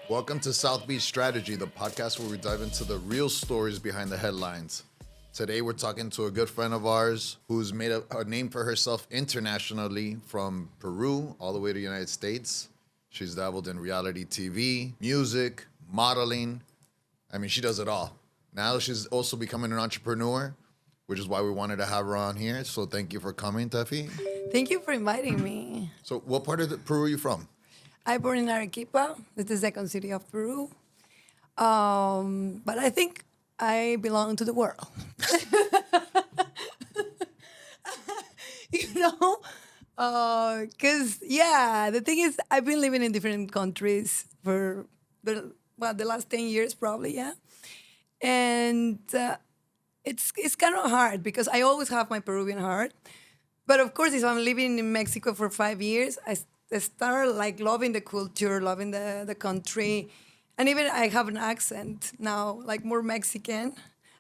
Welcome to South Beach Strategy, the podcast where we dive into the real stories behind the headlines. Today, we're talking to a good friend of ours who's made a name for herself internationally from Peru all the way to the United States. She's dabbled in reality TV, music, modeling. I mean, she does it all. Now she's also becoming an entrepreneur, which is why we wanted to have her on here. So thank you for coming, Tefi. Thank you for inviting me. So what part of Peru are you from? I born in Arequipa. It's the second city of Peru. But I think I belong to the world. Because, the thing is, I've been living in different countries for the last 10 years probably, yeah. And it's kind of hard because I always have my Peruvian heart. But of course, if I'm living in Mexico for 5 years, I start like loving the culture, loving the country. And even I have an accent now, like more Mexican.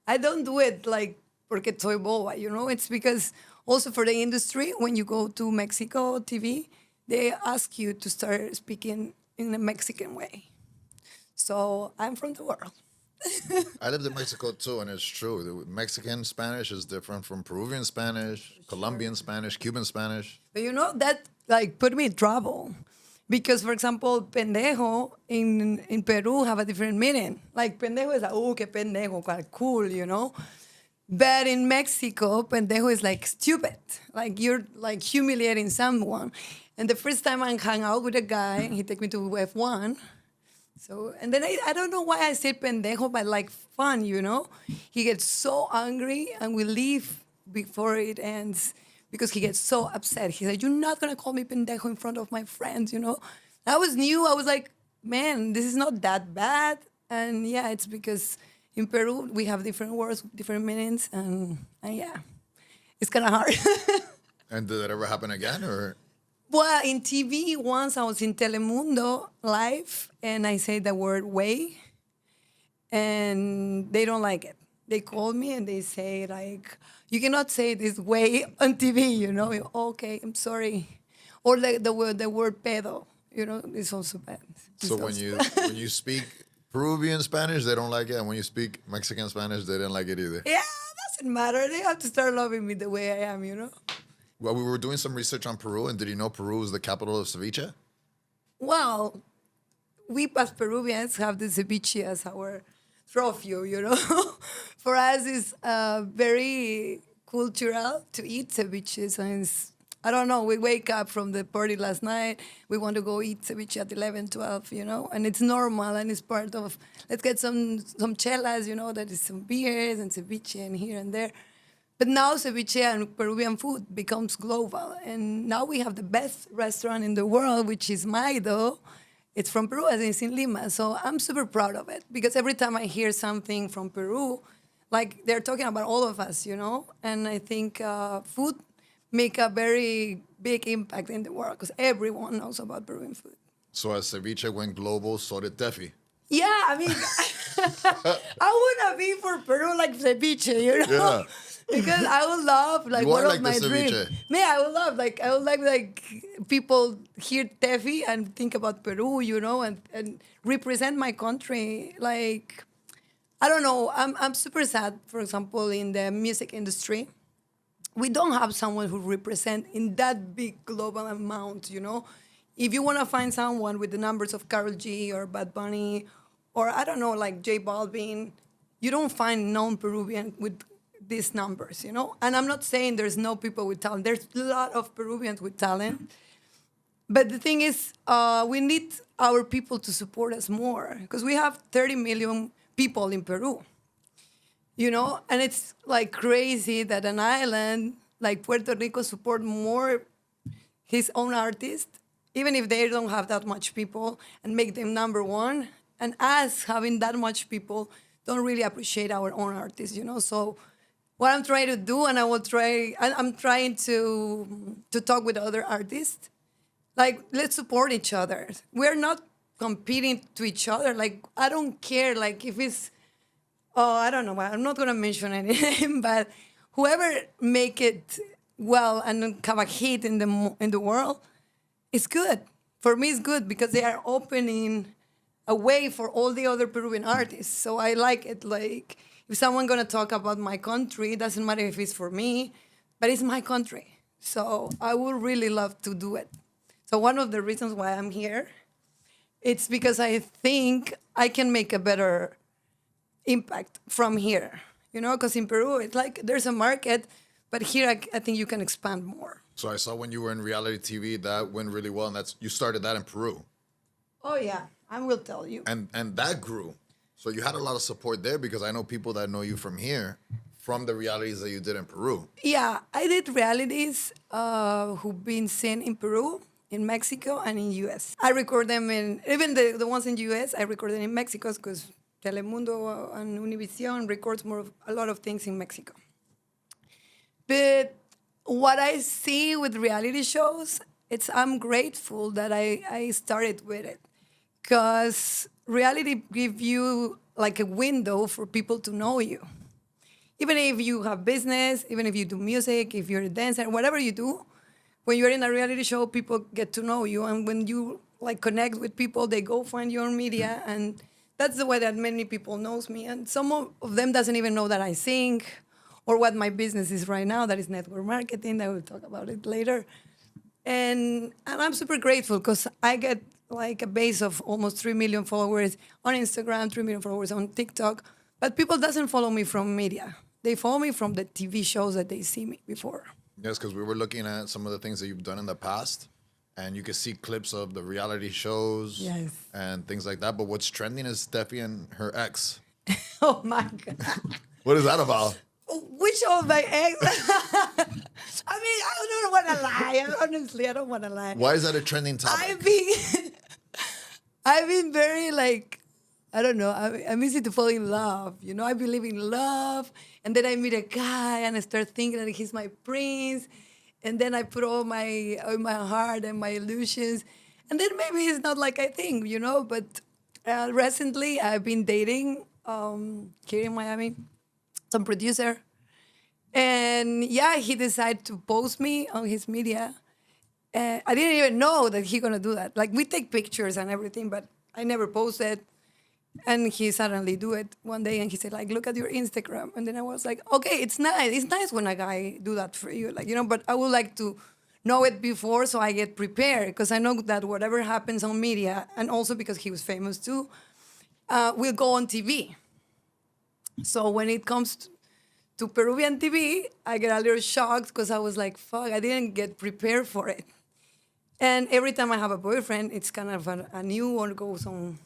I don't do it like porque soy boba, It's because also for the industry, when you go to Mexico TV, they ask you to start speaking in a Mexican way. So I'm from the world. I lived in Mexico too, and it's true. The Mexican Spanish is different from Peruvian Spanish, Colombian Spanish, Cuban Spanish. But that like put me in trouble. Because, for example, pendejo in Peru have a different meaning. Like, pendejo is like, oh, que pendejo, quite cool, But in Mexico, pendejo is like stupid. Like, you're like humiliating someone. And the first time I hung out with a guy, he took me to F1. So, and then I don't know why I said pendejo, but like fun, He gets so angry and we leave before it ends. Because he gets so upset. He said, you're not going to call me pendejo in front of my friends, I was new. I was like, man, this is not that bad. And yeah, it's because in Peru, we have different words, different meanings. And it's kind of hard. And did that ever happen again? Or? Well, in TV, once I was in Telemundo live, and I said the word way. And they don't like it. They call me and they say, like, you cannot say this way on TV, Okay, I'm sorry. Or the word pedo, is also bad. So when you speak Peruvian Spanish, they don't like it. And when you speak Mexican Spanish, they didn't like it either. Yeah, doesn't matter. They have to start loving me the way I am, Well, we were doing some research on Peru, and did you know Peru is the capital of ceviche? Well, we as Peruvians have the ceviche as our trophy, For us, it's very cultural to eat ceviches. And I don't know, we wake up from the party last night, we want to go eat ceviche at 11, 12, And it's normal, and it's part of, let's get some chelas, that is some beers and ceviche and here and there. But now ceviche and Peruvian food becomes global. And now we have the best restaurant in the world, which is Maido. It's from Peru, and it's in Lima. So I'm super proud of it because every time I hear something from Peru, like they're talking about all of us, And I think food make a very big impact in the world because everyone knows about Peruvian food. So as ceviche went global, so did Tefi. Yeah, I mean, I want to be for Peru like ceviche, Yeah. Because I would love, like, You one are of like my the dreams. ceviche. Man, I would love, like people hear Tefi and think about Peru, and represent my country. Like, I don't know. I'm super sad, for example, in the music industry. We don't have someone who represent in that big global amount, If you want to find someone with the numbers of Karol G or Bad Bunny, or I don't know, like J Balvin, you don't find non-Peruvian with these numbers, And I'm not saying there's no people with talent. There's a lot of Peruvians with talent. But the thing is, we need our people to support us more because we have 30 million people in Peru, And it's like crazy that an island like Puerto Rico support more his own artists, even if they don't have that much people, and make them number one. And us having that much people don't really appreciate our own artists, So what I'm trying to do, and I'm trying to talk with other artists. Like, let's support each other. We're not competing to each other. Like, I don't care, like, if it's, I don't know, I'm not going to mention any name, but whoever make it well and have a hit in the world, it's good. For me, it's good because they are opening a way for all the other Peruvian artists. So I like it. Like if someone gonna talk about my country, it doesn't matter if it's for me, but it's my country. So I would really love to do it. So one of the reasons why I'm here, it's because I think I can make a better impact from here. You know, because in Peru, it's like there's a market, but here I think you can expand more. So I saw when you were in reality TV that went really well, and you started that in Peru, Oh yeah, I will tell you. and that grew. So you had a lot of support there because I know people that know you from here, from the realities that you did in Peru. Yeah, I did realities who've been seen in Peru, in Mexico, and in US. I record them in, even the ones in US, I record them in Mexico because Telemundo and Univision records a lot of things in Mexico. But what I see with reality shows, I'm grateful that I started with it because reality gives you like a window for people to know you. Even if you have business, even if you do music, if you're a dancer, whatever you do, when you're in a reality show, people get to know you. And when you like connect with people, they go find your media. And that's the way that many people knows me. And some of them doesn't even know that I sing or what my business is right now, that is network marketing. I will talk about it later. And I'm super grateful because I get like a base of almost 3 million followers on Instagram, 3 million followers on TikTok. But people doesn't follow me from media. They follow me from the TV shows that they see me before. Yes, because we were looking at some of the things that you've done in the past, and you can see clips of the reality shows Yes. and things like that. But what's trending is Steffi and her ex. Oh my God. What is that about? Which of my ex? I mean, I don't want to lie. Honestly, I don't want to lie. Why is that a trending topic? I've been very like, I don't know. I'm easy to fall in love. You know, I believe in love. And then I meet a guy and I start thinking that he's my prince. And then I put all my heart and my illusions. And then maybe it's not like I think, you know. But recently I've been dating here in Miami, some producer. And yeah, he decided to post me on his media. I didn't even know that he gonna do that. Like we take pictures and everything, but I never posted. And he suddenly do it one day, and he said, like, look at your Instagram. And then I was like, okay, it's nice. It's nice when a guy do that for you, like, you know. But I would like to know it before so I get prepared, because I know that whatever happens on media, and also because he was famous too, will go on TV. So when it comes to Peruvian TV, I get a little shocked because I was like, fuck, I didn't get prepared for it. And every time I have a boyfriend, it's kind of a new one goes on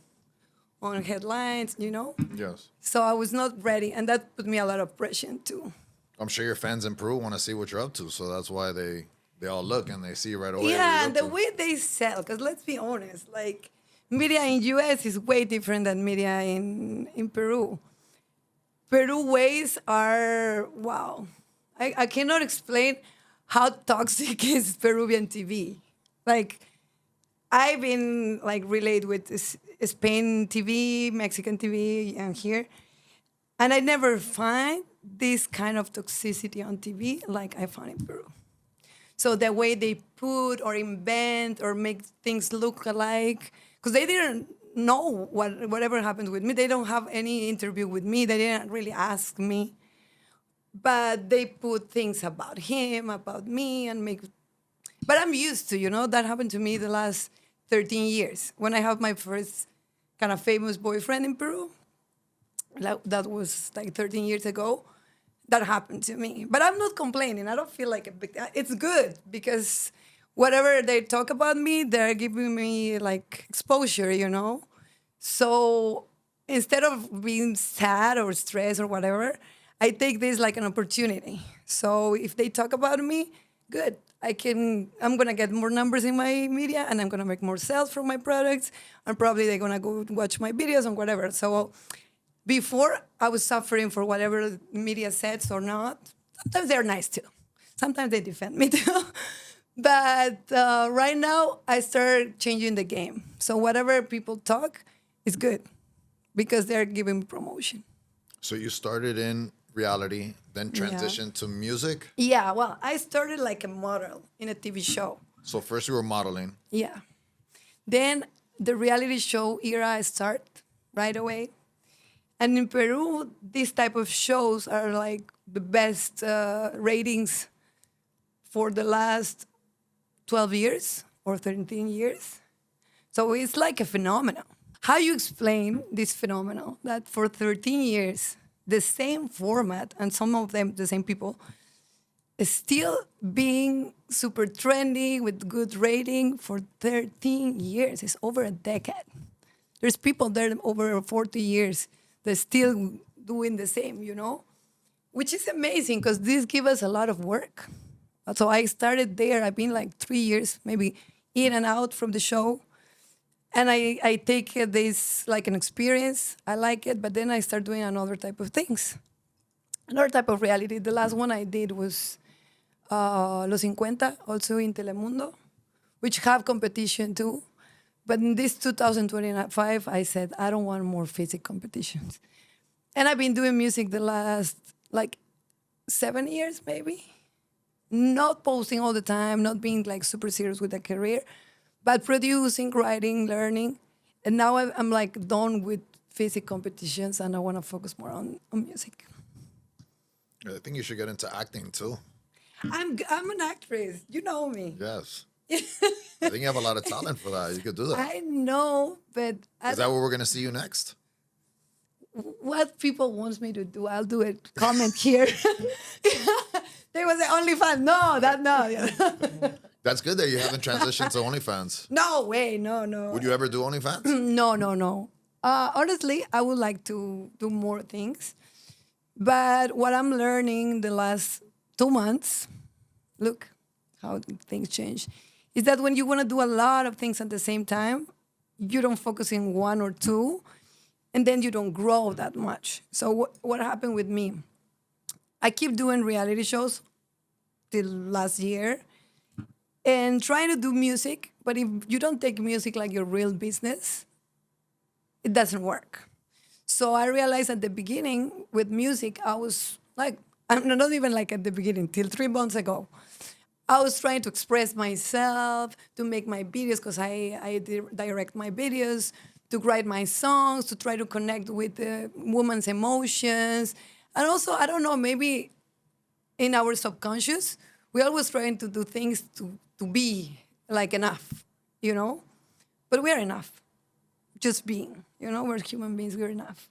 headlines, you know? Yes. So I was not ready, and that put me a lot of pressure too. I'm sure your fans in Peru want to see what you're up to, so that's why they all look and they see right away. Yeah, what the you're up to. way they sell, because let's be honest, like media in US is way different than media in Peru. Peru ways are, wow. I cannot explain how toxic is Peruvian TV. Like, I've been like related with Spain TV, Mexican TV, and here, and I never find this kind of toxicity on TV like I found in Peru. So the way they put or invent or make things look alike, because they didn't know whatever happened with me. They don't have any interview with me. They didn't really ask me, but they put things about him, about me, and make. But I'm used to, you know, that happened to me the last 13 years. When I have my first kind of famous boyfriend in Peru, that was like 13 years ago, that happened to me. But I'm not complaining. I don't feel like a big, it's good because whatever they talk about me, they're giving me like exposure, you know? So instead of being sad or stressed or whatever, I take this like an opportunity. So if they talk about me, good. I'm gonna get more numbers in my media, and I'm gonna make more sales from my products, and probably they're gonna go watch my videos and whatever. So before I was suffering for whatever media says or not. Sometimes they're nice too. Sometimes they defend me too. But right now I started changing the game. So whatever people talk is good because they're giving me promotion. So you started in reality, then transitioned to music. Yeah, well, I started like a model in a TV show. So first you were modeling. Yeah. Then the reality show era start right away. And in Peru, these type of shows are like the best ratings for the last 12 years or 13 years. So it's like a phenomenon. How you explain this phenomenon that for 13 years, the same format and some of them the same people is still being super trendy with good rating for 13 years. It's over a decade. There's people there over 40 years that still doing the same, which is amazing because this gives us a lot of work. So I started there. I've been like 3 years, maybe in and out from the show. And I take this like an experience. I like it, but then I start doing another type of things. Another type of reality. The last one I did was Los 50, also in Telemundo, which have competition too. But in this 2025, I said, I don't want more physical competitions. And I've been doing music the last like 7 years, maybe. Not posting all the time, not being like super serious with a career, but producing, writing, learning. And now I'm like done with physical competitions and I want to focus more on music. I think you should get into acting too. I'm an actress. You know me. Yes. I think you have a lot of talent for that. You could do that. I know, but Is that where we're going to see you next? what people wants me to do, I'll do it. Comment here. They will say OnlyFans. No. That's good that you haven't transitioned to OnlyFans. No way. No. Would you ever do OnlyFans? No. Honestly, I would like to do more things. But what I'm learning the last 2 months, look how things change, is that when you want to do a lot of things at the same time, you don't focus in one or two, and then you don't grow that much. So what happened with me? I keep doing reality shows till last year and trying to do music, but if you don't take music like your real business, it doesn't work. So I realized at the beginning with music, I was like, I'm not even like at the beginning, till 3 months ago. I was trying to express myself, to make my videos, because I direct my videos, to write my songs, to try to connect with the woman's emotions. And also, I don't know, maybe in our subconscious, we're always trying to do things to be like enough, But we're enough, just being, we're human beings, we're enough.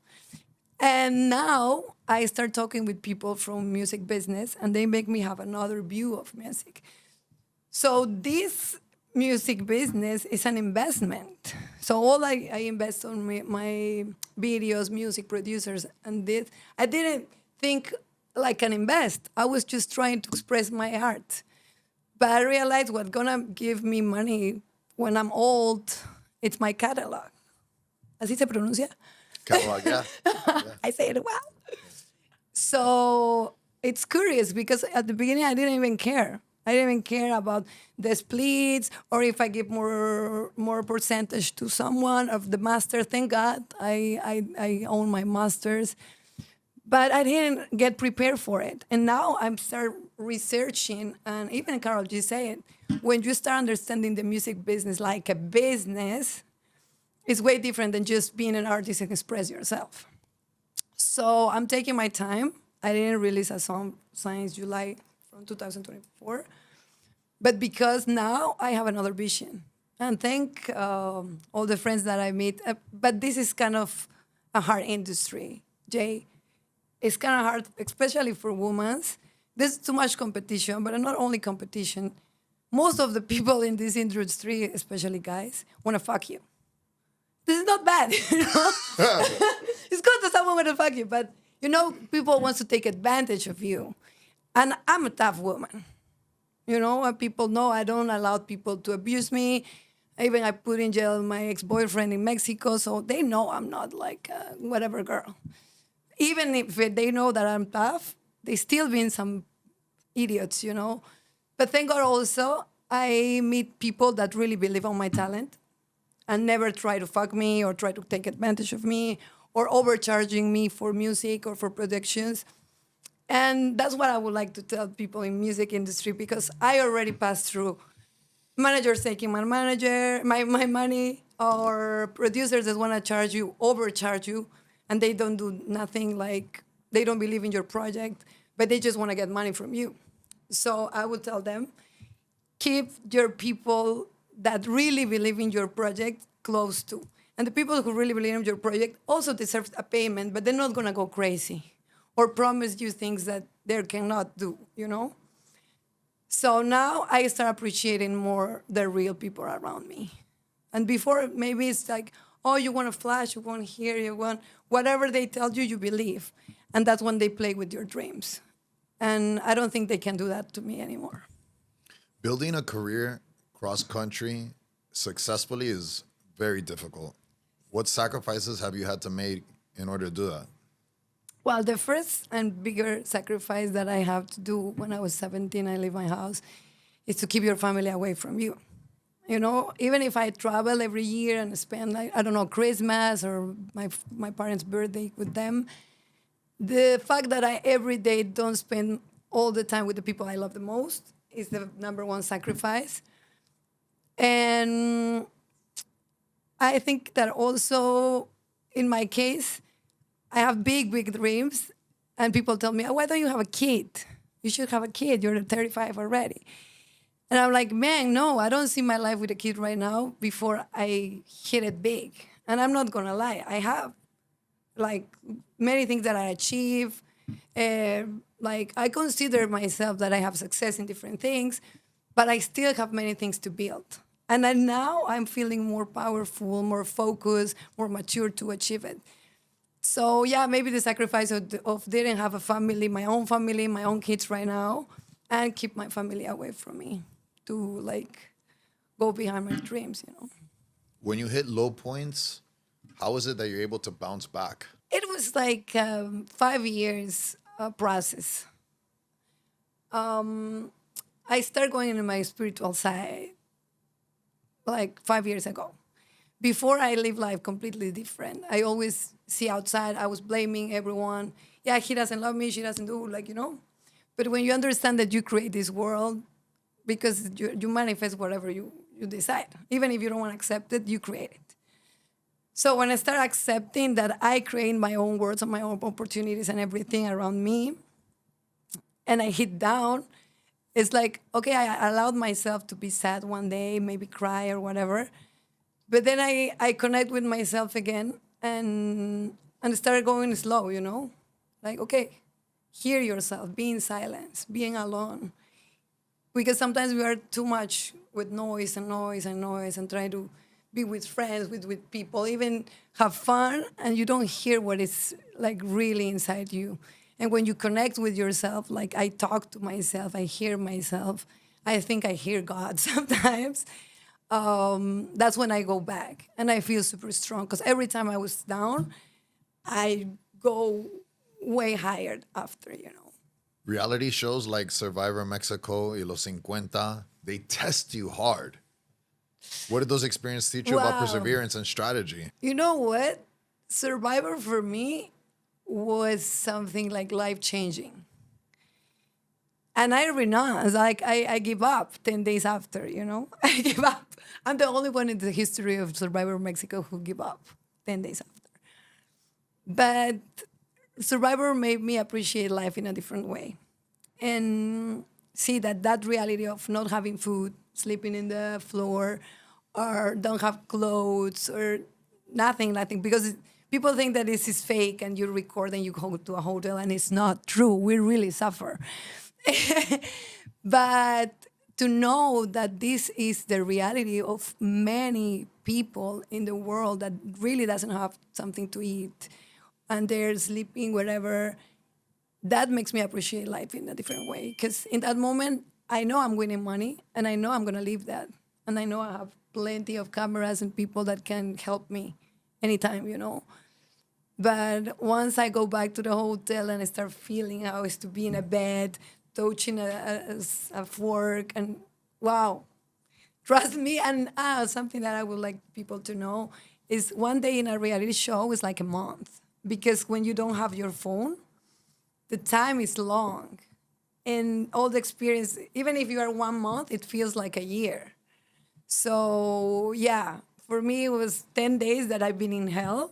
And now I start talking with people from music business, and they make me have another view of music. So this music business is an investment. So all I invest on my videos, music producers, and this. I didn't think like an invest. I was just trying to express my art. But I realized what's gonna give me money when I'm old, it's my catalog. ¿Así se pronuncia? Catalog, yeah. I say it well. So it's curious because at the beginning I didn't even care. I didn't even care about the splits or if I give more percentage to someone of the master. Thank God I own my masters. But I didn't get prepared for it. And now I'm start researching, and even Carol G say it, when you start understanding the music business like a business, it's way different than just being an artist and express yourself. So I'm taking my time. I didn't release a song since July from 2024. But because now I have another vision. And thank all the friends that I meet. But this is kind of a hard industry, Jay. It's kind of hard, especially for women. There's too much competition, but not only competition. Most of the people in this industry, especially guys, want to fuck you. This is not bad, It's good that someone want to fuck you, but people want to take advantage of you. And I'm a tough woman. And people know I don't allow people to abuse me. Even I put in jail my ex-boyfriend in Mexico, so they know I'm not like whatever girl. Even if they know that I'm tough, they still being some idiots, But thank God also, I meet people that really believe on my talent and never try to fuck me or try to take advantage of me or overcharging me for music or for productions. And that's what I would like to tell people in music industry, because I already passed through Managers taking my money, or producers that want to charge you, overcharge you, and they don't do nothing, like they don't believe in your project, but they just want to get money from you. So I would tell them, keep your people that really believe in your project close to. And the people who really believe in your project also deserve a payment, but they're not gonna go crazy or promise you things that they cannot do, you know? So now I start appreciating more the real people around me. And before, maybe it's like, oh, you want to flash, you want to hear, you want whatever they tell you, you believe. And that's when they play with your dreams. And I don't think they can do that to me anymore. Building a career cross country successfully is very difficult. What sacrifices have you had to make in order to do that? Well, the first and bigger sacrifice that I have to do when I was 17, I leave my house, is to keep your family away from you. You know, even if I travel every year and spend, like, I don't know, Christmas or my parents' birthday with them, the fact that I every day don't spend all the time with the people I love the most is the number one sacrifice. And I think that also, in my case, I have big, big dreams, and people tell me, "Oh, why don't you have a kid? You should have a kid. You're 35 already." And I'm like, man, no, I don't see my life with a kid right now before I hit it big. And I'm not gonna lie, I have like many things that I achieve. Like I consider myself that I have success in different things, but I still have many things to build. And then now I'm feeling more powerful, more focused, more mature to achieve it. So yeah, maybe the sacrifice of didn't have a family, my own kids right now, and keep my family away from me to like go behind my dreams, you know. When you hit low points, how is it that you're able to bounce back? It was like 5 years process. I started going into my spiritual side like 5 years ago. Before I live life completely different. I always see outside, I was blaming everyone. Yeah, he doesn't love me, she doesn't do, like, you know. But when you understand that you create this world, because you manifest whatever you decide. Even if you don't want to accept it, you create it. So when I start accepting that I create my own worlds and my own opportunities and everything around me, and I hit down, it's like, okay, I allowed myself to be sad one day, maybe cry or whatever. But then I connect with myself again and start going slow, you know? Like, okay, hear yourself, be in silence, being alone. Because sometimes we are too much with noise and noise and noise and try to be with friends, with people, even have fun, and you don't hear what is like really inside you. And when you connect with yourself, like I talk to myself, I hear myself, I think I hear God sometimes. That's when I go back and I feel super strong because every time I was down, I go way higher after, you know. Reality shows like Survivor Mexico y Los 50, they test you hard. What did those experiences teach you about Wow. perseverance and strategy? You know what? Survivor for me was something like life changing. And I renounce, like I give up 10 days after, you know? I give up. I'm the only one in the history of Survivor Mexico who give up 10 days after. But Survivor made me appreciate life in a different way and see that reality of not having food, sleeping in the floor, or don't have clothes or nothing, because people think that this is fake and you record and you go to a hotel and it's not true. We really suffer. But to know that this is the reality of many people in the world that really doesn't have something to eat and they're sleeping wherever, that makes me appreciate life in a different way. Because in that moment, I know I'm winning money and I know I'm going to leave that. And I know I have plenty of cameras and people that can help me anytime, you know. But once I go back to the hotel and I start feeling how it's to be in a bed, touching a fork, and wow, trust me. And something that I would like people to know is one day in a reality show is like a month. Because when you don't have your phone, the time is long. And all the experience, even if you are 1 month, it feels like a year. So yeah, for me it was 10 days that I've been in hell,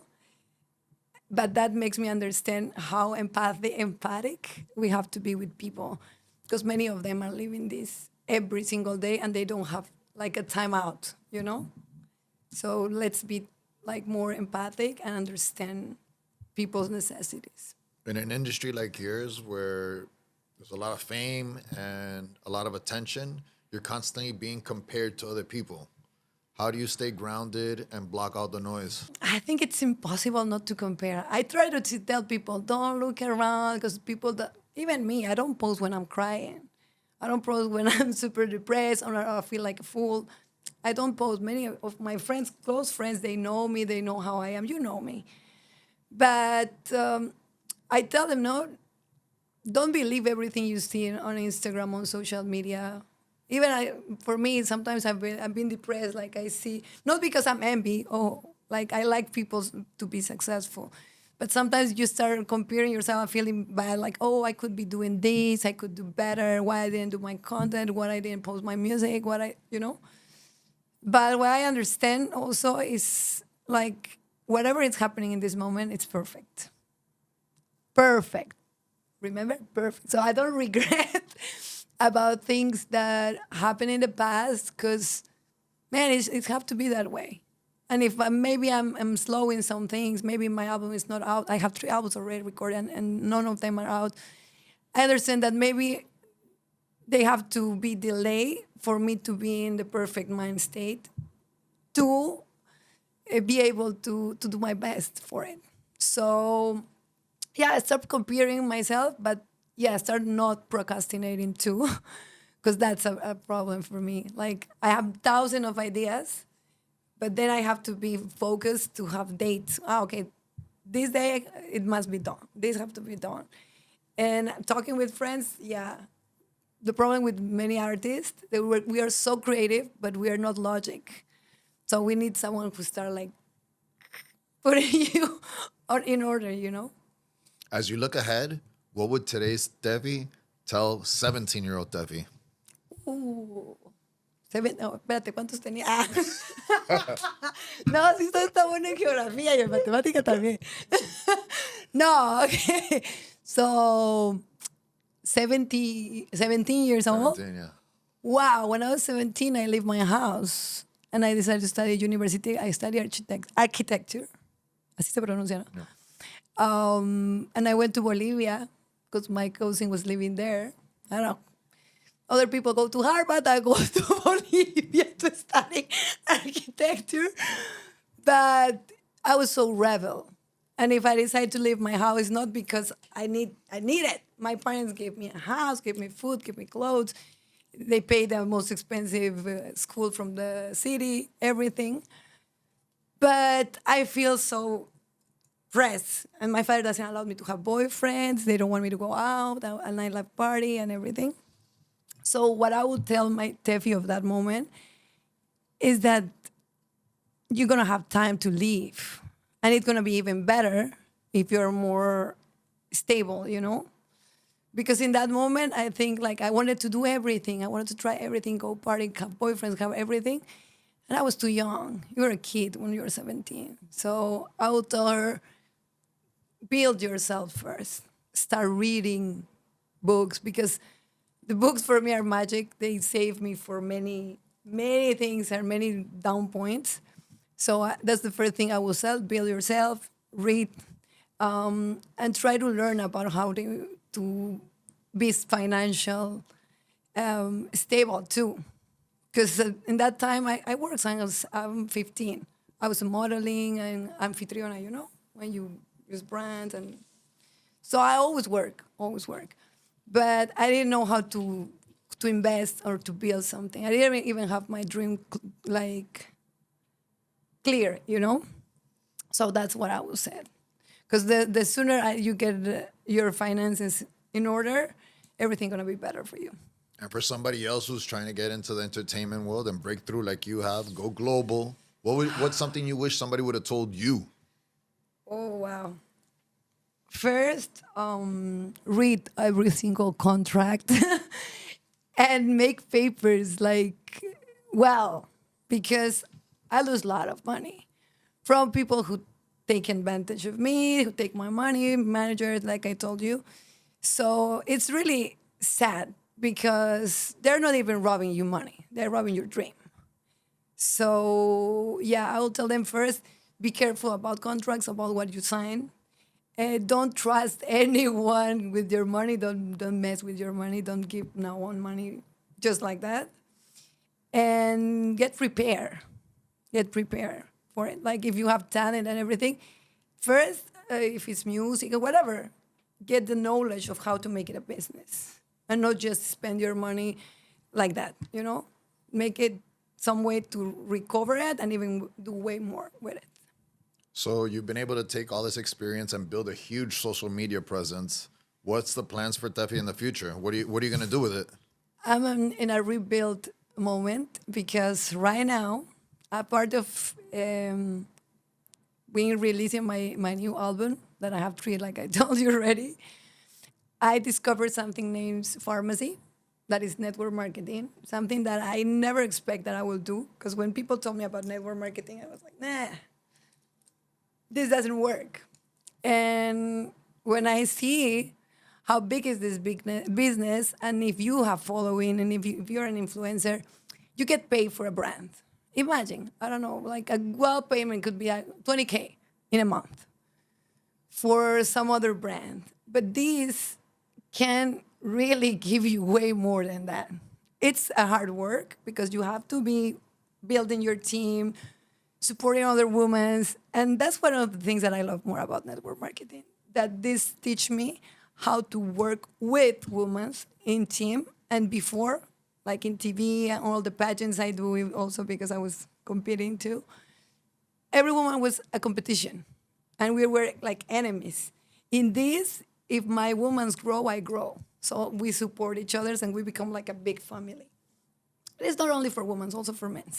but that makes me understand how empathic we have to be with people, because many of them are living this every single day and they don't have like a timeout, you know? So let's be like more empathic and understand people's necessities. In an industry like yours where there's a lot of fame and a lot of attention, you're constantly being compared to other people. How do you stay grounded and block out the noise? I think it's impossible not to compare. I try to tell people, don't look around, because people that, even me, I don't post when I'm crying. I don't post when I'm super depressed or I feel like a fool. I don't post. Many of my friends, close friends, they know me, they know how I am, you know me. But I tell them, no, don't believe everything you see on Instagram, on social media. Even for me, sometimes I've been depressed. Like I see, not because I'm envy. Oh, like I like people to be successful, but sometimes you start comparing yourself and feeling bad. Like, oh, I could be doing this. I could do better. Why I didn't do my content? Why I didn't post my music? But what I understand also is like whatever is happening in this moment, it's perfect. Perfect. Remember? Perfect. So I don't regret about things that happened in the past, because, man, it's have to be that way. And if maybe I'm slow in some things, maybe my album is not out. I have 3 albums already recorded and none of them are out. I understand that maybe they have to be delayed for me to be in the perfect mind state to be able to do my best for it. So yeah, I start comparing myself, but yeah, I start not procrastinating too, because that's a problem for me. Like I have thousands of ideas, but then I have to be focused to have dates. Okay, this day it must be done. This have to be done. And talking with friends, yeah, the problem with many artists, we are so creative, but we are not logic. So we need someone who start like putting you in order, you know? As you look ahead, what would today's Tefi tell 17-year-old Tefi? Uh, no, espérate, ¿cuántos tenía? Ah. No, sí, está bueno en geografía y en matemática también. No, okay. So, 17 years old. 17, yeah. Wow, when I was 17, I left my house and I decided to study at university. I studied architecture. Así se pronuncia, ¿no? Yeah. And I went to Bolivia because my cousin was living there. I don't know. Other people go to Harvard, I go to Bolivia to study architecture. But I was so rebel. And if I decide to leave my house, it's not because I need it. My parents gave me a house, gave me food, gave me clothes. They paid the most expensive school from the city, everything. But I feel so pressed. And my father doesn't allow me to have boyfriends. They don't want me to go out, a nightlife party and everything. So what I would tell my Tefi of that moment is that you're going to have time to leave. And it's going to be even better if you're more stable, you know? Because in that moment, I think like I wanted to do everything. I wanted to try everything, go party, have boyfriends, have everything. And I was too young. You were a kid when you were 17. So I would tell her, build yourself first. Start reading books, because the books for me are magic. They save me for many, many things and many down points. So that's the first thing I will say. Build yourself, read, and try to learn about how to be financial stable too. Because in that time, I worked since I'm 15. I was modeling and anfitriona, you know, when you use brands. And so I always work. But I didn't know how to invest or to build something. I didn't even have my dream clear, you know? So that's what I would say. Because the sooner you get your finances in order, everything's going to be better for you. And for somebody else who's trying to get into the entertainment world and break through like you have, go global, what's something you wish somebody would have told you? Oh, wow. First, read every single contract and make papers like, well, because I lose a lot of money from people who take advantage of me, who take my money, managers, like I told you. So it's really sad because they're not even robbing you money, they're robbing your dream. So yeah, I will tell them first, be careful about contracts, about what you sign. Don't trust anyone with your money. Don't mess with your money. Don't give no one money just like that. And get prepared. Get prepared for it. Like if you have talent and everything, first, if it's music or whatever, get the knowledge of how to make it a business and not just spend your money like that. You know, make it some way to recover it and even do way more with it. So you've been able to take all this experience and build a huge social media presence. What's the plans for Tefi in the future? What are you going to do with it? I'm in a rebuild moment because right now, a part of being releasing my new album that I have three, like I told you already, I discovered something named pharmacy, that is network marketing, something that I never expect that I will do. Because when people told me about network marketing, I was like, nah, this doesn't work. And when I see how big is this big business, and if you have following, and if you're an influencer, you get paid for a brand. Imagine, I don't know, like a well payment could be 20K in a month for some other brand. But this can really give you way more than that. It's a hard work because you have to be building your team, supporting other women. And that's one of the things that I love more about network marketing, that this teach me how to work with women in team. And before, like in TV and all the pageants I do also because I was competing too, every woman was a competition and we were like enemies. In this, if my women grow, I grow. So we support each other and we become like a big family. It's not only for women, it's also for men.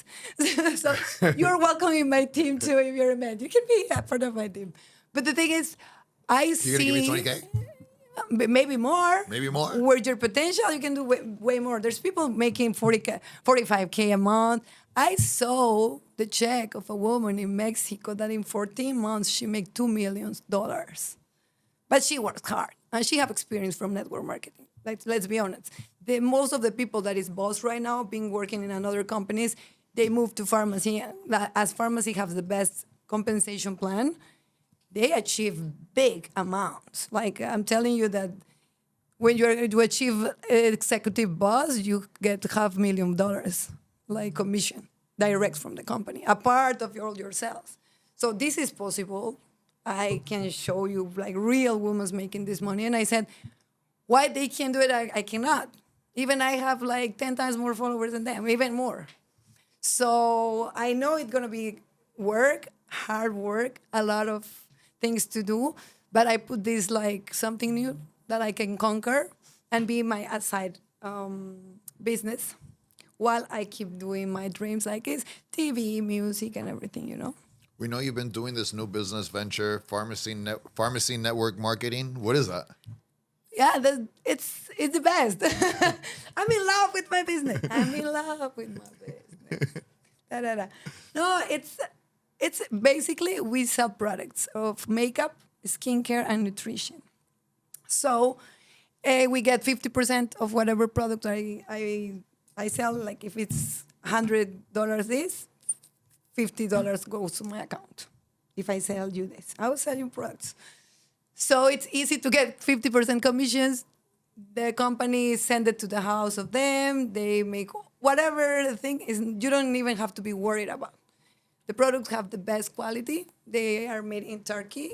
So you're welcome in my team too if you're a man. You can be a part of my team. But the thing is, I see... You're going to give me 20K? Maybe more. Maybe more. With your potential, you can do way more. There's people making 40K, 45K a month. I saw the check of a woman in Mexico that in 14 months she made $2 million. But she works hard and she have experience from network marketing. Let's be honest. Most of the people that is boss right now, being working in another companies, they move to pharmacy. As pharmacy has the best compensation plan, they achieve big amounts. Like I'm telling you that when you achieve executive boss, you get $500,000 like commission direct from the company, a part of all your sales. So this is possible. I can show you like real women making this money. And I said, why they can do it, I cannot. Even I have like 10 times more followers than them, even more. So I know it's gonna be work, hard work, a lot of things to do, but I put this like something new that I can conquer and be my outside business while I keep doing my dreams like it's TV, music, and everything, you know? We know you've been doing this new business venture, pharmacy network marketing. What is that? Yeah, it's the best. I'm in love with my business. I'm in love with my business. Da, da, da. No, it's basically we sell products of makeup, skincare, and nutrition. So we get 50% of whatever product I sell. Like if it's $100 this, $50 goes to my account. If I sell you this, I will sell you products. So it's easy to get 50% commissions. The company send it to the house of them. They make whatever the thing is. You don't even have to be worried about. The products have the best quality. They are made in Turkey.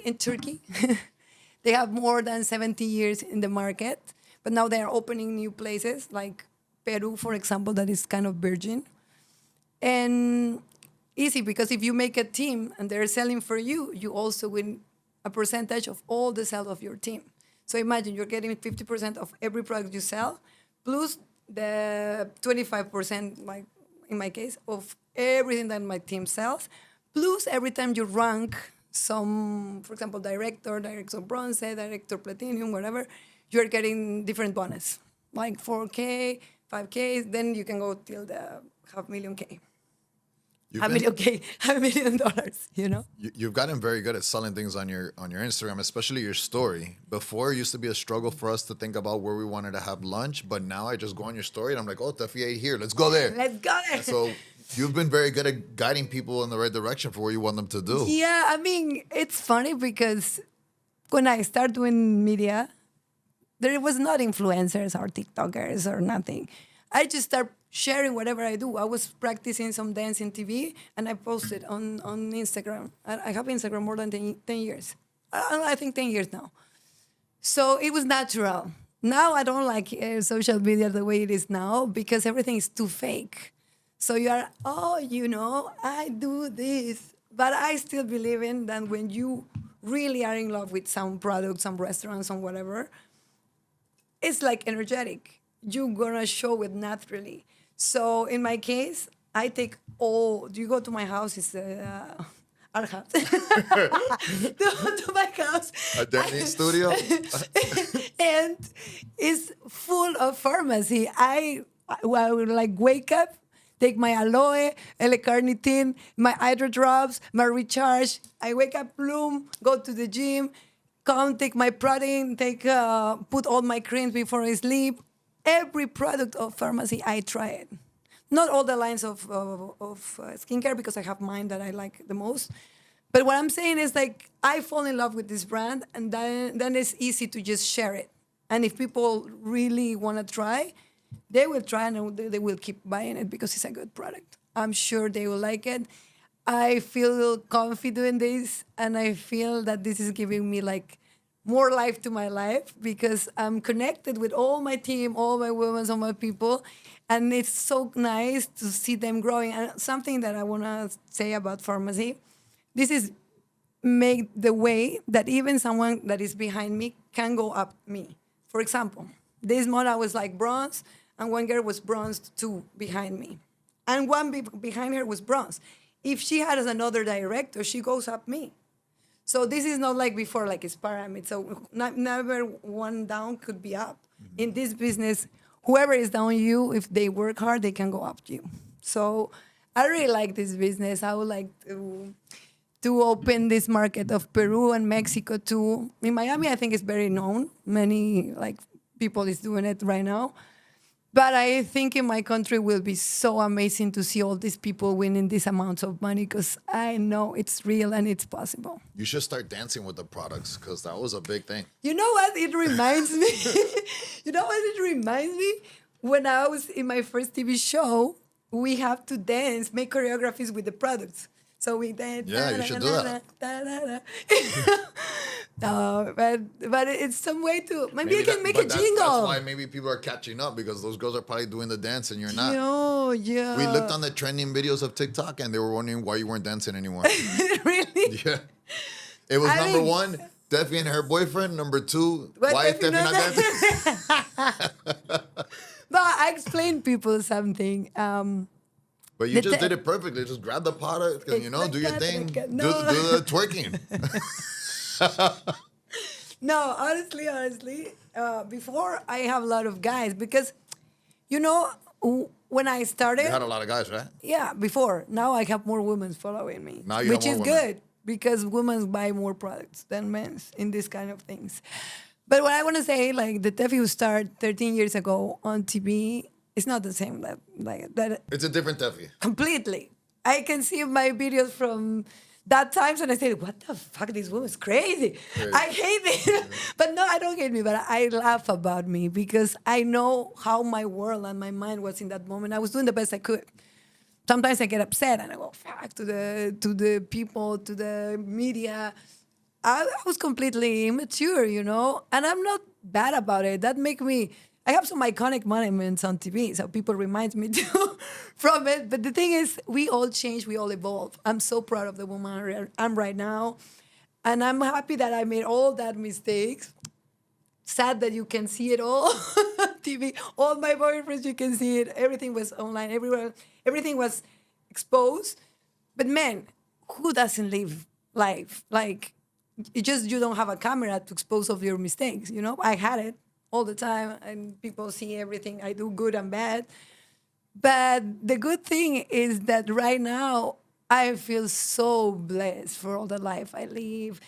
They have more than 70 years in the market, but now they are opening new places like Peru, for example, that is kind of virgin. And easy because if you make a team and they're selling for you, you also win a percentage of all the sales of your team. So imagine you're getting 50% of every product you sell, plus the 25%, like in my case, of everything that my team sells, plus every time you rank some, for example, director bronze, director platinum, whatever, you're getting different bonus, like 4K, 5K, then you can go till the $500,000K. You've a been million, okay, $1 million, you know? you've gotten very good at selling things on your Instagram, especially your story. Before, it used to be a struggle for us to think about where we wanted to have lunch, but now I just go on your story and I'm like, oh, Tefi ate here. Let's go there. Let's go there. And so you've been very good at guiding people in the right direction for where you want them to do. Yeah, I mean, it's funny because when I started doing media, there was not influencers or TikTokers or nothing. I just start sharing whatever I do. I was practicing some dance in TV and I posted on Instagram. I have Instagram more than 10 years. I think 10 years now. So it was natural. Now I don't like social media the way it is now because everything is too fake. So you are, oh, you know, I do this. But I still believe in that when you really are in love with some product, some restaurant, some whatever, it's like energetic. You're gonna show it naturally. So in my case, I take all. Do you go to my house? It's our house. to my house. A dancing studio? And it's full of pharmacy. I would like wake up, take my aloe, L-carnitine, my hydro drops, my recharge. I wake up, bloom, go to the gym, come take my protein, put all my creams before I sleep. Every product of pharmacy, I try it. Not all the lines of skincare because I have mine that I like the most. But what I'm saying is like I fall in love with this brand and then it's easy to just share it. And if people really want to try, they will try and they will keep buying it because it's a good product. I'm sure they will like it. I feel confident in this and I feel that this is giving me like more life to my life because I'm connected with all my team, all my women, all my people. And it's so nice to see them growing. And something that I want to say about pharmacy, this is make the way that even someone that is behind me can go up me. For example, this month I was like bronze and one girl was bronze 2 behind me. And one behind her was bronze. If she has another director, she goes up me. So this is not like before, like it's pyramid. So never one down could be up. Mm-hmm. In this business, whoever is down you, if they work hard, they can go up to you. So I really like this business. I would like to open this market of Peru and Mexico too. In Miami, I think it's very known. Many like people is doing it right now. But I think in my country will be so amazing to see all these people winning these amounts of money because I know it's real and it's possible. You should start dancing with the products because that was a big thing. You know what it reminds me? You know what it reminds me? When I was in my first TV show, we have to dance, make choreographies with the products. So we dance. Yeah, you should do that. No, but it's some way to maybe I can make a jingle. That's why maybe people are catching up because those girls are probably doing the dance and you're not. Yeah. We looked on the trending videos of TikTok and they were wondering why you weren't dancing anymore. Really? Yeah. It was number 1, Tefi and her boyfriend. Number 2, why is Tefi not dancing? But I explained people something. But you just did it perfectly. Just grab the product and, do your thing. No. Do the twerking. No, honestly, before I have a lot of guys because, when I started. You had a lot of guys, right? Yeah, before. Now I have more women following me. Now you which have is more women. good because women buy more products than men in this kind of things. But what I want to say, like the Tefi who started 13 years ago on TV, it's not the same that. It's a different Tefi. Completely. I can see my videos from that times and I say, what the fuck, this woman's crazy. I hate it. But no, I don't hate me, but I laugh about me because I know how my world and my mind was in that moment. I was doing the best I could. Sometimes I get upset and I go, fuck, to the people, to the media. I was completely immature, and I'm not bad about it. That make me... I have some iconic moments on TV, so people remind me too from it. But the thing is, we all change, we all evolve. I'm so proud of the woman I'm right now. And I'm happy that I made all that mistakes. Sad that you can see it all on TV. All my boyfriends, you can see it. Everything was online, everywhere. Everything was exposed. But man, who doesn't live life? Like, you don't have a camera to expose of your mistakes, I had it all the time and people see everything I do good and bad. But the good thing is that right now I feel so blessed for all the life I live,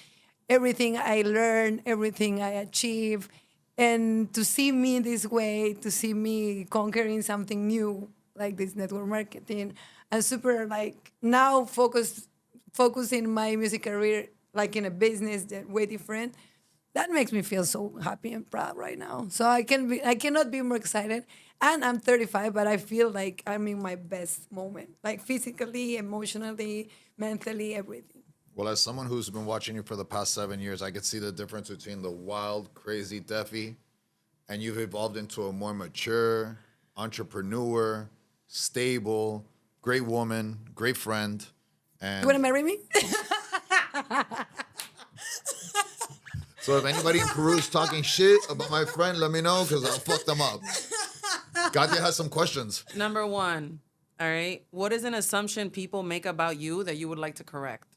everything I learn, everything I achieve. And to see me this way, to see me conquering something new like this network marketing, and super like now focusing my music career like in a business that way different. That makes me feel so happy and proud right now. So I cannot be more excited. And I'm 35, but I feel like I'm in my best moment, like physically, emotionally, mentally, everything. Well, as someone who's been watching you for the past 7 years, I could see the difference between the wild, crazy Tefi and you've evolved into a more mature entrepreneur, stable, great woman, great friend. And You want to marry me? so if anybody in Peru is talking shit about my friend, let me know because I'll fuck them up. Katya has some questions. Number one, all right. What is an assumption people make about you that you would like to correct?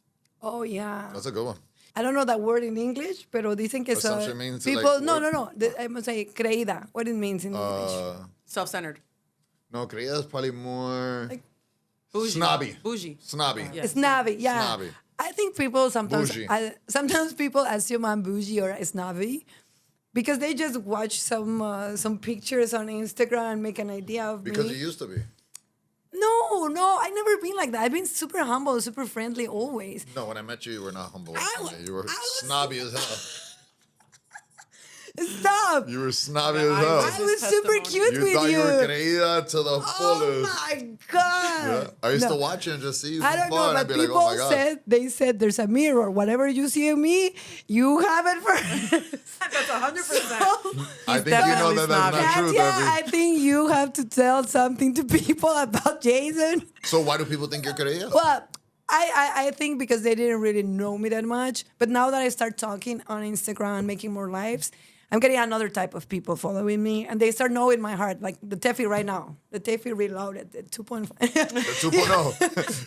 Oh, yeah. That's a good one. I don't know that word in English, pero dicen que so, Assumption means people. like No, what? no, no. I must say creída. What it means in English? Self-centered. No, creída is probably more Like- Bougie. snobby. Bougie. Snobby. Yeah. Snobby, yeah. Snobby. I think people sometimes Bougie. sometimes people assume I'm bougie or snobby because they just watch some pictures on Instagram and make an idea of Because me. you used to be. No, I never been like that. I've been super humble, super friendly always. No, when I met you, you were not humble. You were I was- snobby as hell. Stop. You were snobby The as hell. eyewitness I was super testimony. cute You with thought you. you were creída to the Oh fullest. my god! Yeah. I used No. to watch you and just see you for I don't know, fun. but I'd be like, people oh my God. said there's a mirror. Whatever you see in me, you have it first. That's 100%. I think you know definitely that that's not true, Katya, Tefi. I think you have to tell something to people about Jason. So why do people think you're creída? Well, I think because they didn't really know me that much. But now that I start talking on Instagram and making more lives, I'm getting another type of people following me, and they start knowing my heart, like the Tefi right now, the Tefi reloaded, the 2.5. The 2.0.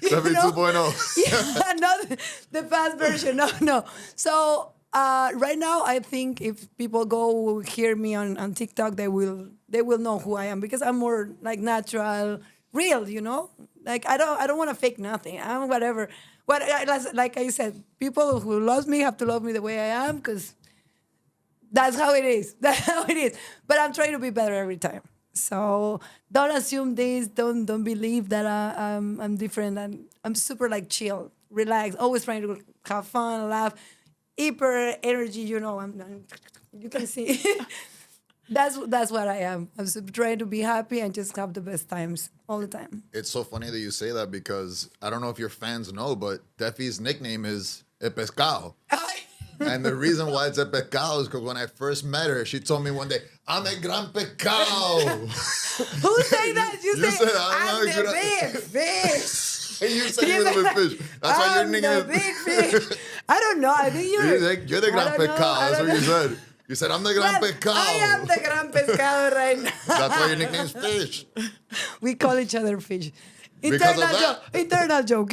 Tefi know? 2.0. Yeah, not the fast version. No. So right now, I think if people go hear me on TikTok, they will know who I am because I'm more like natural, real. Like I don't want to fake nothing. I'm whatever. Like I said, people who love me have to love me the way I am because that's how it is. That's how it is. But I'm trying to be better every time. So don't assume this. Don't believe that I'm different. And I'm super like chill, relaxed, always trying to have fun, laugh, hyper energy. You can see. That's what I am. I'm super trying to be happy and just have the best times all the time. It's so funny that you say that because I don't know if your fans know, but Tefi's nickname is El Pescado. And the reason why it's El Pescado is because when I first met her, she told me one day, I'm el gran pescado. Who say that? You You say said, I I'm don't know, the big fish. And you said you were the big fish. That's why your I'm the nickname big fish. I don't know. I think You're the gran I don't know. pescado. I That's don't what you know. said. You said, I'm the gran Well, pescado. I am the gran pescado right now. That's why your nickname's Fish. We call each other fish. Because of Internal that. joke. Internal joke.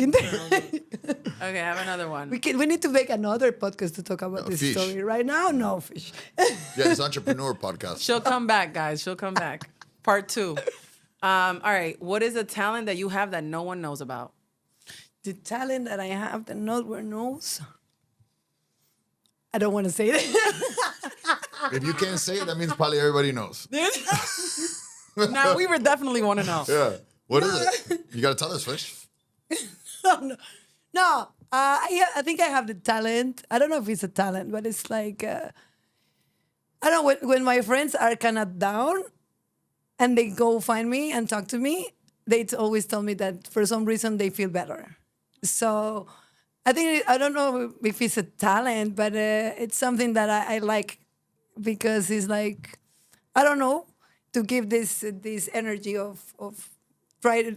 Okay, I have another one. We need to make another podcast to talk about No, this fish. story. Right now, no fish. Yeah, it's entrepreneur podcast. She'll come back, guys. She'll come back. Part 2. All right. What is a talent that you have that no one knows about? The talent that I have that no one knows. I don't want to say that. If you can't say it, that means probably everybody knows. Now, we would definitely want to know. Yeah. What is it? You got to tell us, Fish. No. I think I have the talent. I don't know if it's a talent, but it's like I don't know when my friends are kind of down and they go find me and talk to me. They always tell me that for some reason they feel better. So I think I don't know if it's a talent, but it's something that I like because it's like I don't know to give this energy of try to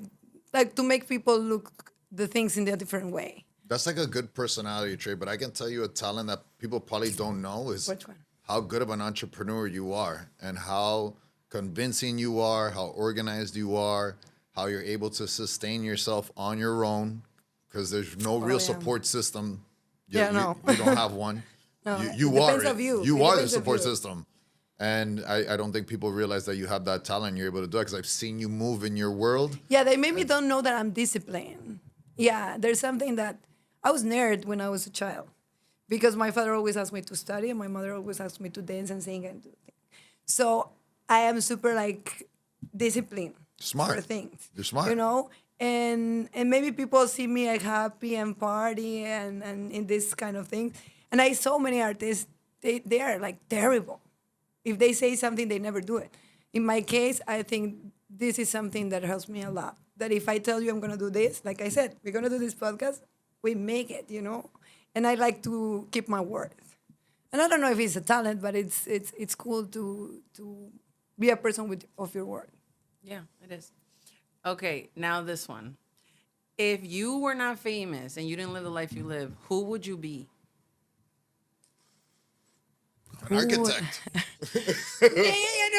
like to make people look the things in a different way. That's like a good personality trait, but I can tell you a talent that people probably don't know is Which one? how good of an entrepreneur you are and how convincing you are, how organized you are, how you're able to sustain yourself on your own because there's no real yeah. support system. Yeah, no. You don't have one. No, You it are depends it. of you. You It are the depends of support you. system. And I don't think people realize that you have that talent. You're able to do it because I've seen you move in your world. Yeah, they maybe don't know that I'm disciplined. Yeah, there's something that I was nerd when I was a child because my father always asked me to study and my mother always asked me to dance and sing and do things. So I am super like disciplined Smart. for things. You're smart. You know? And maybe people see me like happy and party and in this kind of thing. And I saw many artists, they are like terrible. If they say something, they never do it. In my case, I think this is something that helps me a lot. That if I tell you I'm gonna do this, like I said, we're gonna do this podcast, we make it, you know. And I like to keep my word. And I don't know if it's a talent, but it's cool to be a person of your word. Yeah, it is. Okay, now this one. If you were not famous and you didn't live the life you live, who would you be? An architect. You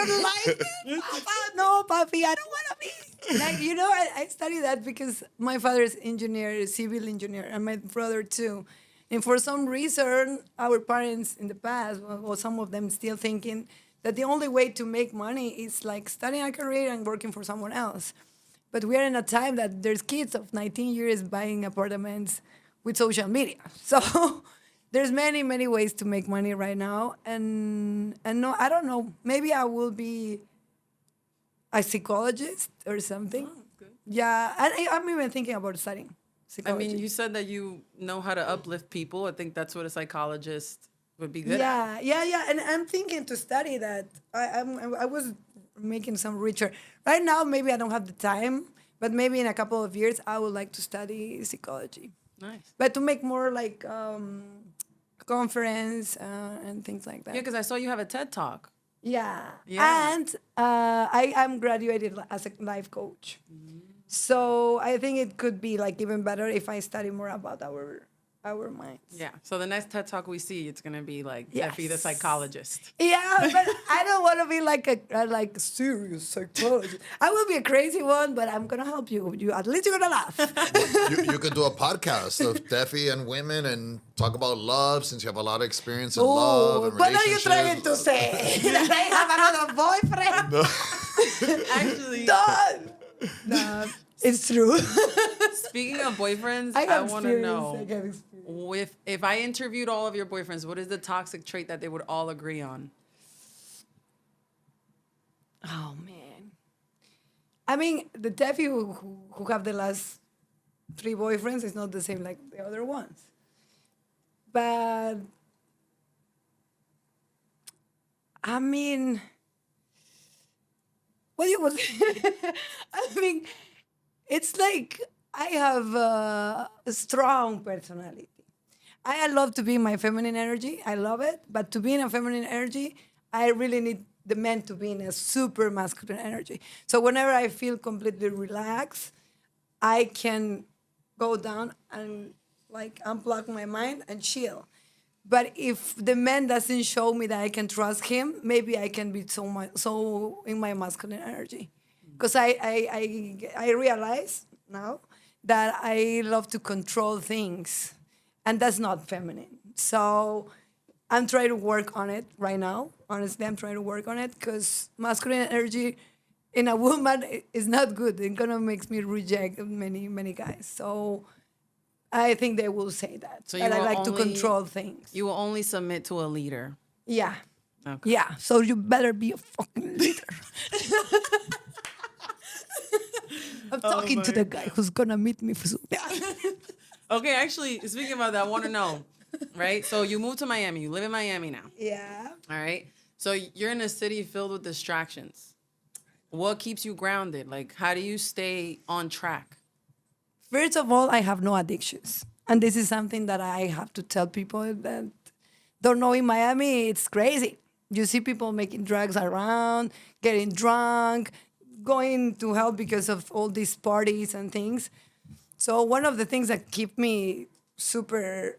don't like it? Papa, no, papi, I don't want to be. Like, you know, I studied that because my father is engineer, civil engineer, and my brother too. And for some reason, our parents in the past, or some of them still thinking that the only way to make money is like studying a career and working for someone else. But we are in a time that there's kids of 19 years buying apartments with social media. So there's many ways to make money right now. And no, I don't know. Maybe I will be a psychologist or something. Oh, good. Yeah, and I'm even thinking about studying I psychology. mean, you said that you know how to uplift people. I think that's what a psychologist would be good at. Yeah. And I'm thinking to study that. I was making some research. Right now, maybe I don't have the time, but maybe in a couple of years, I would like to study psychology. Nice. But to make more like conference and things like that. Yeah, because I saw you have a TED Talk. Yeah. Yeah. And I am graduated as a life coach. So I think it could be like even better if I study more about our minds. Yeah. So the next TED Talk we see, it's gonna be like Yes. Tefi the psychologist. Yeah, but I don't want to be like a like serious psychologist. I will be a crazy one, but I'm gonna help you. You at least you're gonna laugh. You could do a podcast of Tefi and women and talk about love since you have a lot of experience in love and What are you relationships. trying to say? That I have another boyfriend? Actually, No, it's true. speaking of boyfriends, I I have want to experience. know I have experience. if I interviewed all of your boyfriends, what is the toxic trait that they would all agree on? Oh man. I mean, the Tefi who have the last 3 boyfriends is not the same like the other ones. But I mean, what you was I mean, it's like I have a strong personality. I love to be in my feminine energy. I love it. But to be in a feminine energy, I really need the men to be in a super masculine energy. So whenever I feel completely relaxed, I can go down and like unplug my mind and chill. But if the man doesn't show me that I can trust him, maybe I can be so in my masculine energy. Because I realize now that I love to control things, and that's not feminine. So I'm trying to work on it right now. Honestly, I'm trying to work on it because masculine energy in a woman is not good. It's gonna make me reject many guys. So I think they will say that. So that you I will like to only- control things. You will only submit to a leader. Yeah. Okay. Yeah. So you better be a fucking leader. I'm talking to the guy who's gonna meet me soon. Okay, actually, speaking about that, I want to know, right? So you moved to Miami. You live in Miami now. Yeah. All right. So you're in a city filled with distractions. What keeps you grounded? Like, how do you stay on track? First of all, I have no addictions. And this is something that I have to tell people that don't know in Miami, it's crazy. You see people making drugs around, getting drunk, going to hell because of all these parties and things. So one of the things that keep me super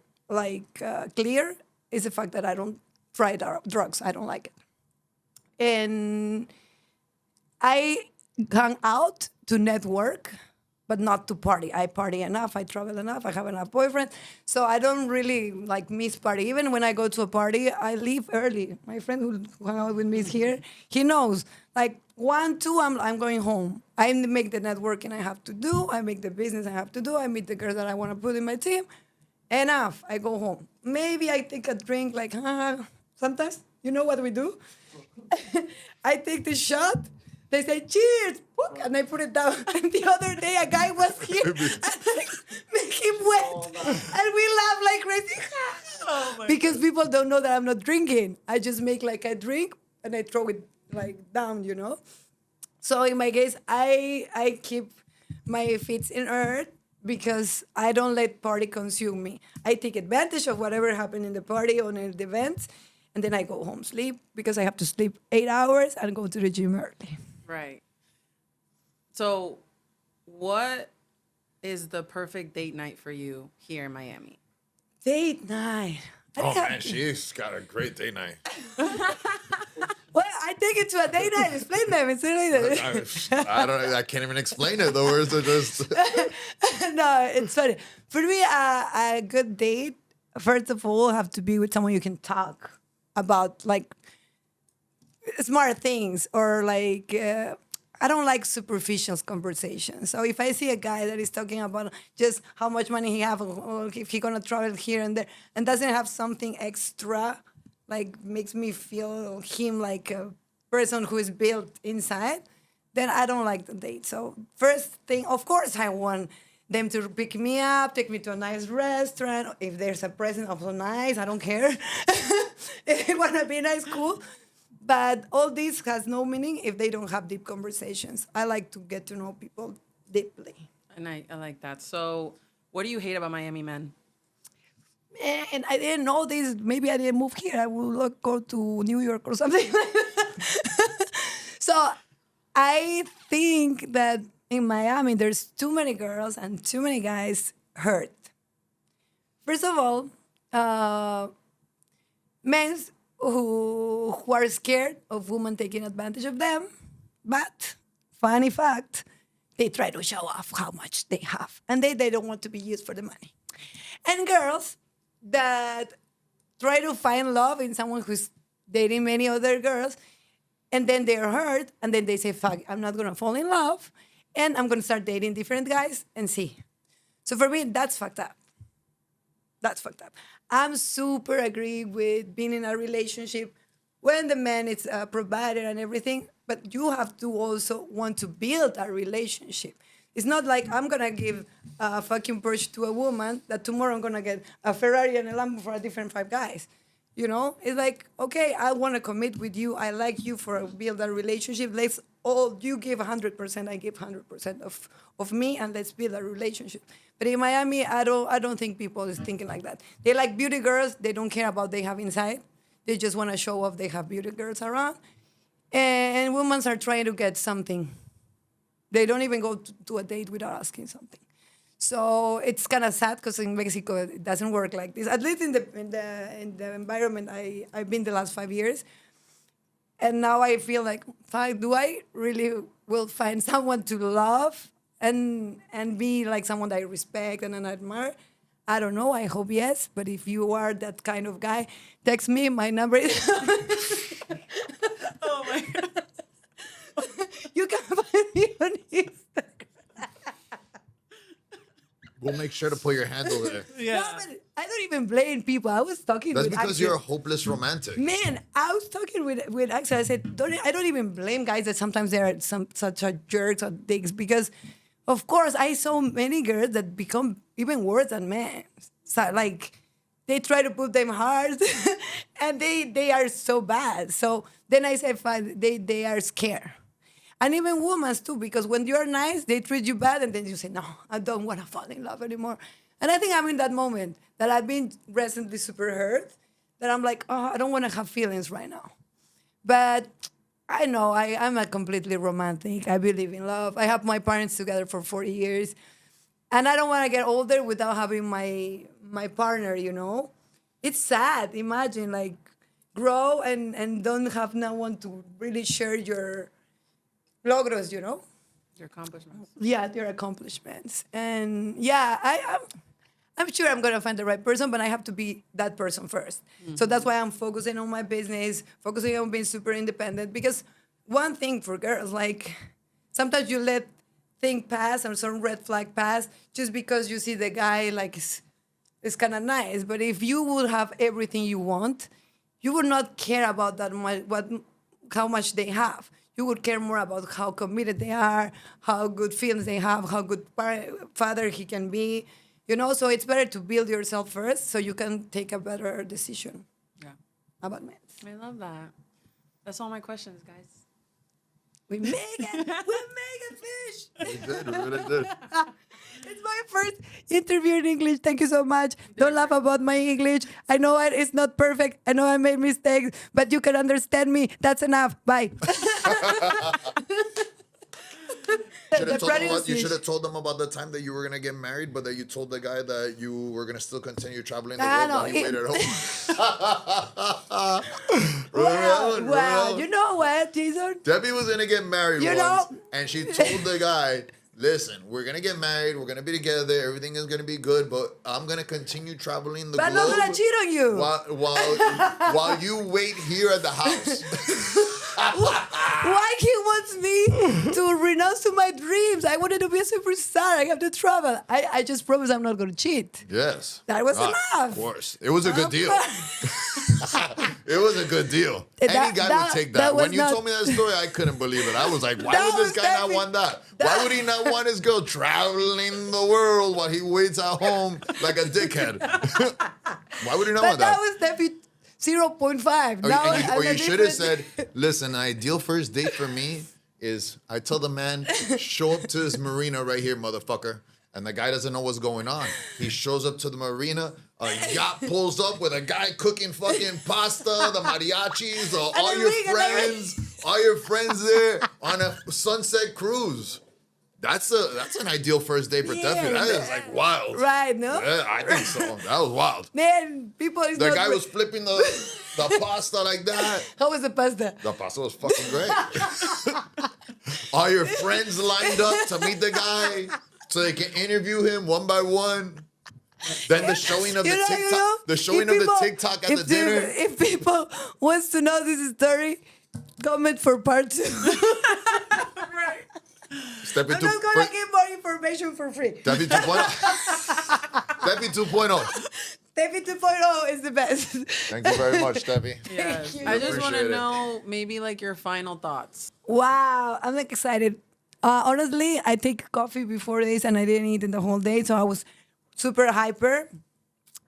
clear is the fact that I don't try drugs. I don't like it. And I hang out to network but not to party. I party enough. I travel enough. I have enough boyfriend. So I don't really like miss party. Even when I go to a party, I leave early. My friend who hung out with me is here. He knows. Like 1, 2, I'm going home. I make the networking I have to do. I make the business I have to do. I meet the girls that I want to put in my team. Enough. I go home. Maybe I take a drink like sometimes. You know what we do? I take the shot. They say cheers, and I put it down. And the other day, a guy was here, and I make him wet, and we laugh like crazy. Because people don't know that I'm not drinking. I just make like a drink, and I throw it like down, you know. So in my case, I keep my feet in earth because I don't let party consume me. I take advantage of whatever happened in the party or in the events, and then I go home, sleep, because I have to sleep 8 hours and go to the gym early. Right. So, what is the perfect date night for you here in Miami? Date night. Oh man, she's got a great date night. Well, I take it to a date night. Explain them. I can't even explain it. The words are just. No, it's funny. For me, a good date, first of all, have to be with someone you can talk about, like, smart things, or like I don't like superficial conversations. So if I see a guy that is talking about just how much money he have, or if he gonna travel here and there, and doesn't have something extra, like makes me feel him like a person who is built inside, then I don't like the date. So first thing, of course, I want them to pick me up, take me to a nice restaurant. If there's a present, also nice. I don't care. If they wanna be nice, cool. But all this has no meaning if they don't have deep conversations. I like to get to know people deeply. And I like that. So, what do you hate about Miami men? And I didn't know this. Maybe I didn't move here. I will go to New York or something. So I think that in Miami, there's too many girls and too many guys hurt. First of all, men who are scared of women taking advantage of them. But funny fact, they try to show off how much they have. And they don't want to be used for the money. And girls that try to find love in someone who's dating many other girls, and then they're hurt, and then they say, fuck, I'm not going to fall in love, and I'm going to start dating different guys and see. So for me, that's fucked up. That's fucked up. I'm super agree with being in a relationship when the man is a provider and everything, but you have to also want to build a relationship. It's not like I'm going to give a fucking Porsche to a woman that tomorrow I'm going to get a Ferrari and a Lambo for a different 5 guys. You know, it's like, okay, I want to commit with you. I like you for build a relationship. Let's all, you give 100%, I give 100% of me, and let's build a relationship. But in Miami, I don't think people is thinking like that. They like beauty girls. They don't care about they have inside. They just want to show off they have beauty girls around. And women are trying to get something. They don't even go to a date without asking something. So it's kind of sad because in Mexico it doesn't work like this. At least in the environment I've been the last 5 years, and now I feel like, do I really will find someone to love and be like someone that I respect and admire? I don't know. I hope yes. But if you are that kind of guy, text me. My number is. Oh my God. You can find me on Instagram. We'll make sure to put your handle there. Yeah. No, but I don't even blame people. I was talking That's with because actors. you're a hopeless romantic. Man, I was talking with Axel. I said, I don't even blame guys that sometimes they are such a jerks or dicks, because, of course, I saw many girls that become even worse than men. So, like, they try to put them hard, and they are so bad. So then I said, fine, they are scared. And even women too, because when you're nice, they treat you bad, and then you say, no, I don't want to fall in love anymore. And I think I'm in that moment that I've been recently super hurt, that I'm like, oh, I don't want to have feelings right now. But I know I'm a completely romantic. I believe in love. I have my parents together for 40 years. And I don't want to get older without having my partner, you know? It's sad. Imagine, like, grow and don't have no one to really share your logros, you know? Your accomplishments. Yeah, their accomplishments. And yeah, I'm sure I'm gonna find the right person, but I have to be that person first. So that's why I'm focusing on my business, focusing on being super independent. Because one thing for girls, like sometimes you let thing pass or some red flag pass just because you see the guy like is kind of nice. But if you would have everything you want, you would not care about that much, how much they have. You would care more about how committed they are, how good feelings they have, how good father he can be. You know, so it's better to build yourself first so you can take a better decision Yeah. about men. I love that. That's all my questions, guys. We make it. We make it, fish. We did. We really did. It's my first interview in English. Thank you so much. Don't laugh about my English. I know it's not perfect. I know I made mistakes, but you can understand me. That's enough. Bye. You should have told them about the time that you were gonna get married, but that you told the guy that you were gonna still continue traveling the world while he waited at home. Wow. You know what, Jason? Debbie was gonna get married You once, know- and she told the guy, "Listen, we're gonna get married. We're gonna be together. Everything is gonna be good. But I'm gonna continue traveling the But I'm globe not gonna cheat on you. while you wait here at the house." Why he wants me to renounce to my dreams? I wanted to be a superstar. I have to travel. I just promise I'm not going to cheat. Yes, That was enough. Of course, it was a good deal. It was a good deal. Any guy would take that. When you told me that story, I couldn't believe it. I was like, why would this guy not want that? Why would he not want his girl traveling the world while he waits at home like a dickhead? Why would he not want that? That was Tefi 0.5. Or you should have said, listen, an ideal first date for me is I tell the man, show up to this marina right here, motherfucker. And the guy doesn't know what's going on. He shows up to the marina, a yacht pulls up with a guy cooking fucking pasta, the mariachis, all your friends there on a sunset cruise. That's an ideal first date for Tefi. That is like wild. Right, no? Yeah, I think so. That was wild. Man, people is The not guy re- was flipping the pasta like that. How was the pasta? The pasta was fucking great. All your friends lined up to meet the guy so they can interview him one by one. Then the showing of the TikTok, the showing of the TikTok at the dinner. If people wants to know this story, comment for part 2. Right. Step I'm into not gonna give more information for free. Tefi 2.0. Tefi 2.0. Tefi 2.0 is the best. Thank you very much, Tefi. Yes. you. I just want Appreciate to it. know maybe like your final thoughts. Wow, I'm like excited. Honestly, I take coffee before this and I didn't eat in the whole day, so I was super hyper.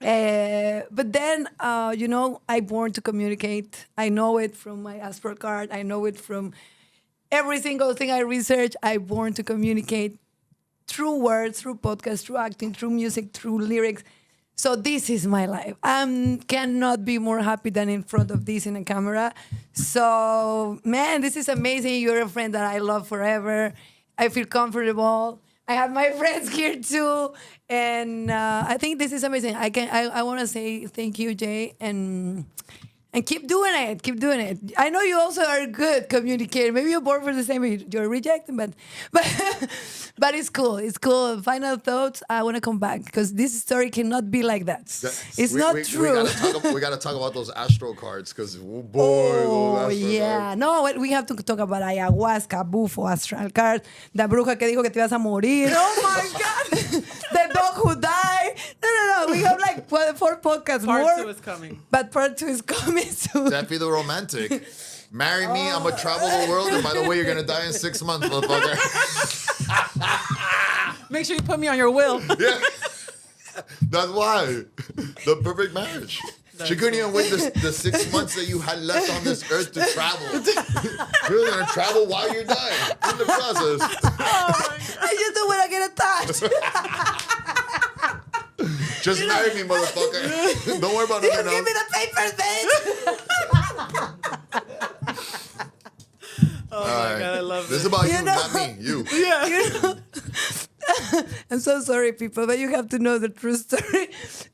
But then, I born to communicate. I know it from my Asper card. I know it from every single thing I research. I born to communicate through words, through podcasts, through acting, through music, through lyrics. So this is my life. I cannot be more happy than in front of this in a camera. So, man, this is amazing. You're a friend that I love forever. I feel comfortable. I have my friends here too. And I think this is amazing. I want to say thank you, Jay, and keep doing it. Keep doing it. I know you also are good communicator. Maybe you're born for the same. You're rejecting, but but it's cool. It's cool. Final thoughts. I want to come back because this story cannot be like that. It's not true. We gotta talk about those astro cards because boy. Oh, those astro yeah. cards. No, we have to talk about ayahuasca, bufo, astral cards, the bruja que dijo que te ibas a morir. Oh my God. The dog who died. No. We have like 4 podcasts Part more. 2 is coming. But part 2 is coming soon. Tefi the romantic. Marry me, I'm gonna travel the world, and by the way, you're gonna die in 6 months, motherfucker. Make sure you put me on your will. Yeah. That's why. The perfect marriage. She couldn't even wait the 6 months that you had left on this earth to travel. You're gonna travel while you're dying in the process. I just don't want to get attached. Just marry me, motherfucker. Don't worry about You nothing give me else. the papers, bitch. Oh my God, I love This is this. about you, You know- not me. You. Yeah. You know? I'm so sorry, people, but you have to know the true story.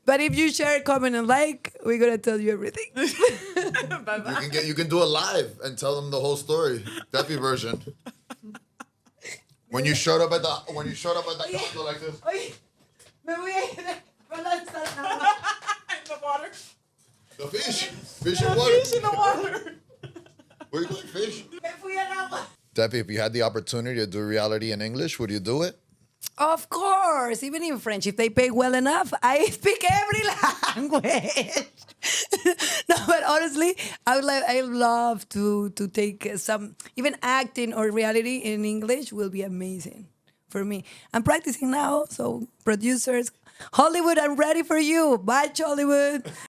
But if you share, comment, and like, we're gonna tell you everything. Bye-bye. You can do it live and tell them the whole story. Tefi version. When you showed up at the condo like this. Oye, me voy a ir a lanzar nada. In the water. The fish. Fish and water. Fish in the water. Where you going, fish? Me fui al agua. Tefi, if you had the opportunity to do reality in English, would you do it? Of course, even in French, if they pay well enough, I speak every language. No, but honestly, I love to take some, even acting or reality in English will be amazing for me. I'm practicing now, so producers, Hollywood, I'm ready for you. Bye, Hollywood.